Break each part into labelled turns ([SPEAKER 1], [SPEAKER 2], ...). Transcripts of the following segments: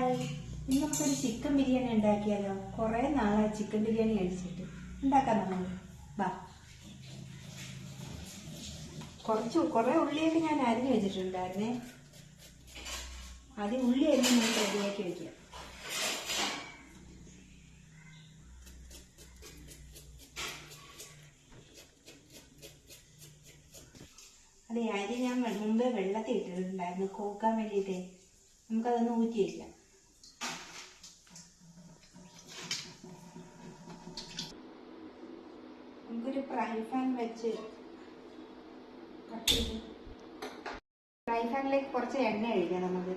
[SPEAKER 1] ഇന്ന് നമുക്കൊരു ചിക്കൻ ബിരിയാണി ഉണ്ടാക്കിയാലോ? കുറേ നാളായി ചിക്കൻ ബിരിയാണി കഴിച്ചിട്ട്. ഉണ്ടാക്കാൻ നമ്മൾ വാ. കുറേ ഉള്ളിയൊക്കെ ഞാൻ അരിഞ്ഞു വെച്ചിട്ടുണ്ടായിരുന്നേ. ആദ്യം ഉള്ളി അരിഞ്ഞ് നമുക്ക് റെഡിയാക്കി വെക്കാം. അതെ, അരി ഞാൻ മുമ്പേ വെള്ളത്തിൽ ഇട്ടിട്ടുണ്ടായിരുന്നു കോക്കാൻ വേണ്ടിയിട്ടേ. നമുക്കതൊന്ന് ഊറ്റിയില്ല. നമുക്കൊരു ഫ്രൈ പാൻ വെച്ച് ഫ്രൈ പാനിലേക്ക് കുറച്ച് എണ്ണ ഒഴിക്കാം. നമുക്ക്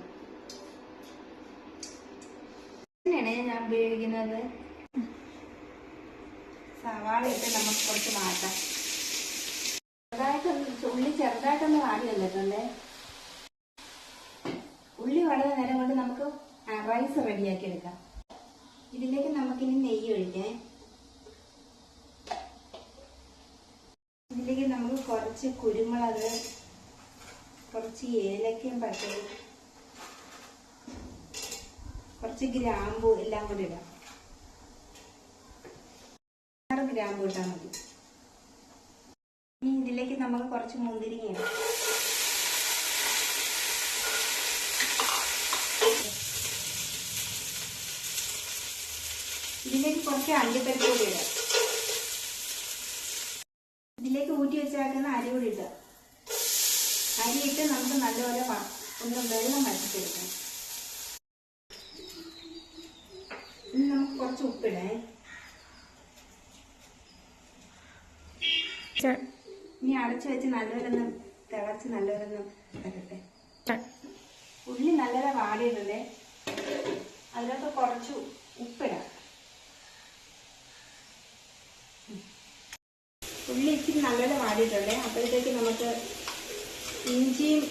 [SPEAKER 1] എണ്ണയാണ് ഞാൻ ഉപയോഗിക്കുന്നത്. സവാള ഇട്ട് നമുക്ക് കുറച്ച് മാറ്റാം. ഉള്ളി ചെറുതായിട്ടൊന്ന് വാടി വന്നിട്ടുണ്ടേ. ഉള്ളി വളരെ നേരം കൊണ്ട് നമുക്ക് റൈസ് റെഡിയാക്കി എടുക്കാം. ഇതിലേക്ക് നമുക്കിനി നെയ്യ് ഒഴിക്കാം. ഇതിലേക്ക് നമുക്ക് കുറച്ച് കുരുമുളക്, കുറച്ച് ഏലക്കയും പട്ടയും, കുറച്ച് ഗ്രാമ്പു എല്ലാം കൂടി ഇടാം. 6 ഗ്രാമ്പു ഇട്ടാൽ മതി. ഇനി ഇതിലേക്ക് നമുക്ക് കുറച്ച് മുന്തിരിങ്ങ ഇടാം. ഇതിലേക്ക് കുറച്ച് അണ്ടിപ്പരിപ്പ് കൂടി ഇടാം. ഇതിലേക്ക് ഊറ്റി വെച്ചാക്കുന്ന അരി കൂടി ഇടുക. അരി ഇട്ട് നമുക്ക് നല്ലപോലെ ഒന്ന് വെള്ളം വറ്റിച്ചെടുക്കാം. ഇനി നമുക്ക് കുറച്ച് ഉപ്പിടേ. ഇനി അടച്ചു വെച്ച് നല്ലവരൊന്ന് തിളച്ച് നല്ലവരൊന്ന് വരട്ടെ. ഉള്ളി നല്ലവരെ വാടിയിട്ടുണ്ട്. അതിനകത്ത് കുറച്ച് ഉപ്പിടാം. ഉള്ളി ഇച്ചിരി നല്ലപോലെ വാടിയിട്ടുണ്ട്. അപ്പോഴത്തേക്ക് നമുക്ക് ഇഞ്ചിയും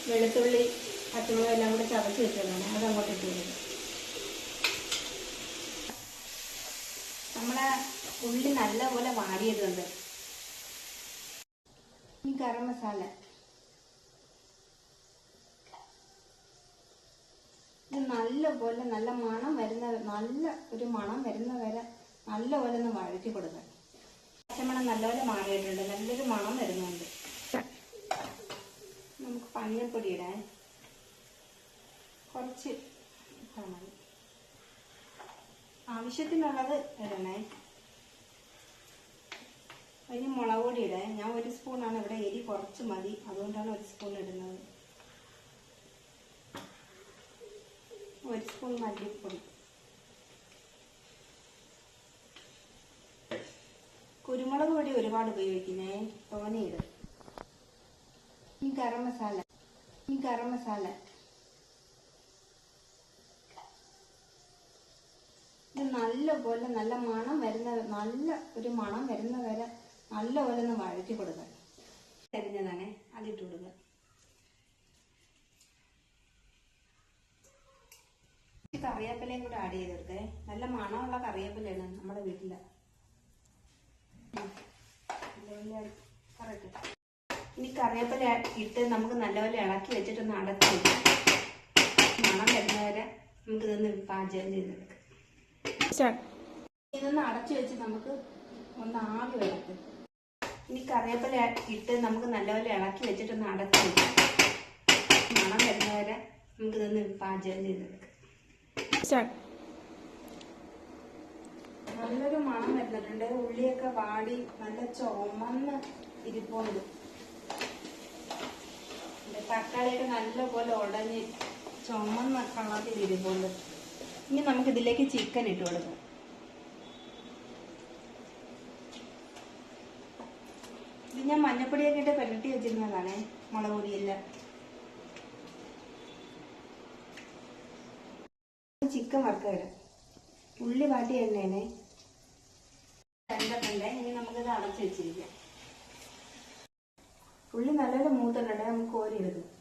[SPEAKER 1] വെളുത്തുള്ളി പച്ചമുളകും എല്ലാം കൂടെ ചതച്ച് വെച്ചതാണ്. അതങ്ങോട്ട് ഇട്ട് കൊടുക്കും. നമ്മളെ ഉള്ളി നല്ലപോലെ വാടിയിട്ടുണ്ട്. ഈ ഗരം മസാല ഇത് നല്ലപോലെ നല്ല മണം വരുന്ന ഒരു മണം വരുന്ന വരെ നല്ലപോലെ ഒന്ന് വഴറ്റി കൊടുക്കാം. പച്ചമണം നല്ലപോലെ മാറിയിട്ടുണ്ട്. നല്ലൊരു മണം വരുന്നുണ്ട്. നമുക്ക് മഞ്ഞൾപ്പൊടി ഇടാൻ കുറച്ച് ഇട്ടാൽ മതി. ആവശ്യത്തിനുള്ളത് ഇടണേ. അതിന് മുളക് പൊടി ഇടാൻ ഞാൻ 1 സ്പൂണാണ്. ഇവിടെ എരി കുറച്ച് മതി, അതുകൊണ്ടാണ് 1 സ്പൂൺ ഇടുന്നത്. 1 സ്പൂൺ മല്ലിപ്പൊടി, കുരുമുളക് പൊടി ഒരുപാട് ഉപയോഗിക്കുന്നേ, തോനെയിടും. ഈ ഗരം മസാല ഇത് നല്ലപോലെ നല്ല മണം വരുന്ന ഒരു മണം വരുന്ന വരെ നല്ലപോലെ ഒന്ന് വഴറ്റി കൊടുക്കുക. അരിഞ്ഞതാണേ, അതിട്ട് കൊടുക്കുക. കറിവേപ്പിലയും കൂടെ ആഡ് ചെയ്തെടുത്തേ. നല്ല മണമുള്ള കറിവേപ്പിലയാണ് നമ്മുടെ വീട്ടില്. ഇനി കറിവേപ്പില ഇട്ട് നമുക്ക് നല്ലപോലെ ഇളക്കി വെച്ചിട്ടൊന്ന് അടച്ചു വെക്കാം. മണം വരുന്നവരെ നമുക്കിതൊന്ന് പാചകം ചെയ്തെടുക്കാം. ഇതൊന്ന് അടച്ചു വെച്ച് നമുക്ക് ഒന്ന് ആവി വരട്ടെ. ഇനി കറിവേപ്പില ഇട്ട് നമുക്ക് നല്ലപോലെ ഇളക്കി വെച്ചിട്ടൊന്ന് അടച്ചു വെക്കാം. മണം വരുന്നവരെ നമുക്കിതൊന്ന് പാചകം ചെയ്തെടുക്കാം. നല്ലൊരു മണം വരുന്നിട്ടുണ്ട്. ഉള്ളിയൊക്കെ വാടി നല്ല ചുമന്ന് ഇരിപ്പുണ്ട്. തക്കാളിയൊക്കെ നല്ലപോലെ ഉടഞ്ഞ് ചുമന്ന കളറിൽ ഇരിപ്പുണ്ട്. ഇനി നമുക്ക് ഇതിലേക്ക് ചിക്കൻ ഇട്ട് കൊടുക്കാം. ഇത് ഞാൻ മഞ്ഞപ്പൊടിയൊക്കെ ഇട്ട് പുരട്ടി വെച്ചിരുന്നതാണേ, മുളക് പൊടിയെല്ലാം. ചിക്കൻ വറുത്ത് വരാം. ഉള്ളി വാട്ടി എണ്ണേനെ രണ്ടപ്പണ്ടേ. ഇനി നമുക്കിത് അടച്ചു വെച്ചിരിക്കാം. ഉള്ളി നല്ലപോലെ മൂത്തിട്ടുണ്ടേ, നമുക്ക് കോരി എടുക്കാം.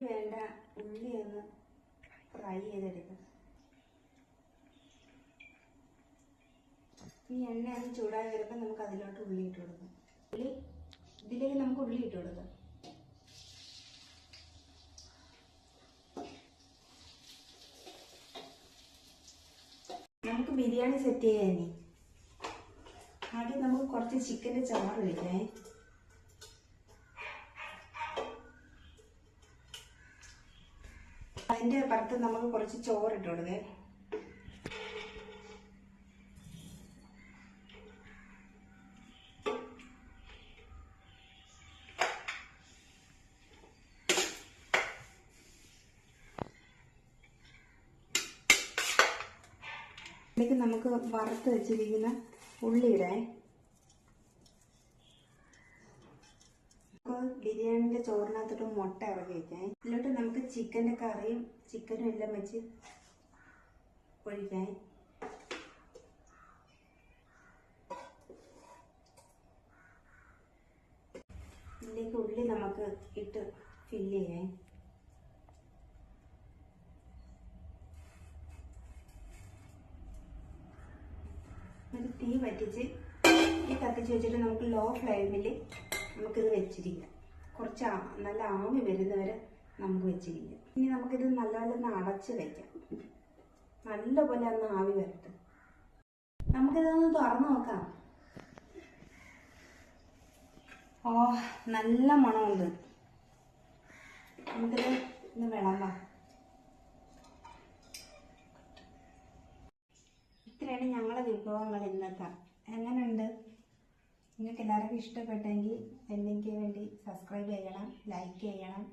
[SPEAKER 1] വേണ്ട ഉള്ളി ഒന്ന് ഫ്രൈ ചെയ്തെടുക്കാം. ഈ എണ്ണ ഒന്ന് ചൂടായി വരുമ്പോൾ നമുക്ക് അതിലോട്ട് ഉള്ളി ഇട്ട് കൊടുക്കാം. ഇതിലേക്ക് നമുക്ക് ഉള്ളി ഇട്ട് കൊടുക്കാം. നമുക്ക് ബിരിയാണി സെറ്റ് ചെയ്യാൻ ആദ്യം നമുക്ക് കുറച്ച് ചിക്കൻ്റെ ചാറ് ഒഴിക്കേ. അതിൻ്റെ പുറത്ത് നമുക്ക് കുറച്ച് ചോറിട്ട് കൊടുക്കേ. ഇതിലേക്ക് നമുക്ക് വറുത്ത് വെച്ചിരിക്കുന്ന ഉള്ളി ഇടാൻ. ബിരിയാണിൻ്റെ ചോറിനകത്തോട്ട് മുട്ട ഇറക്കി വയ്ക്കാൻ. ഇതിലോട്ട് നമുക്ക് ചിക്കൻ്റെ കറിയും ചിക്കനും എല്ലാം വെച്ച് ഒഴിക്കാൻ. ഇതിലേക്ക് ഉള്ളി നമുക്ക് ഇട്ട് ഫില്ല് ചെയ്യാൻ. ഒരു തീ വറ്റിച്ച് ഈ കത്തിച്ച് വെച്ചിട്ട് നമുക്ക് ലോ ഫ്ലെയിമിൽ നമുക്കിത് വെച്ചിരിക്കാം. കുറച്ച് നല്ല ആവി വരുന്നവരെ നമുക്ക് വെച്ചിരിക്കാം. ഇനി നമുക്കിത് നല്ലപോലെ ഒന്ന് അടച്ച് വയ്ക്കാം. നല്ലപോലെ ഒന്ന് ആവി വരട്ടെ. നമുക്കിതൊന്ന് തുറന്ന് നോക്കാം. ഓ, നല്ല മണമുണ്ട്. നമുക്കിത് ഒന്ന് വിളമ്പാം. ഇത്രയാണ് ഞങ്ങളെ വിഭവങ്ങൾ ഇന്നത്തെ. എങ്ങനെയുണ്ട്? നിങ്ങൾക്ക് എല്ലാവർക്കും ഇഷ്ടപ്പെട്ടെങ്കിൽ എനിക്ക് വേണ്ടി സബ്സ്ക്രൈബ് ചെയ്യണം, ലൈക്ക് ചെയ്യണം.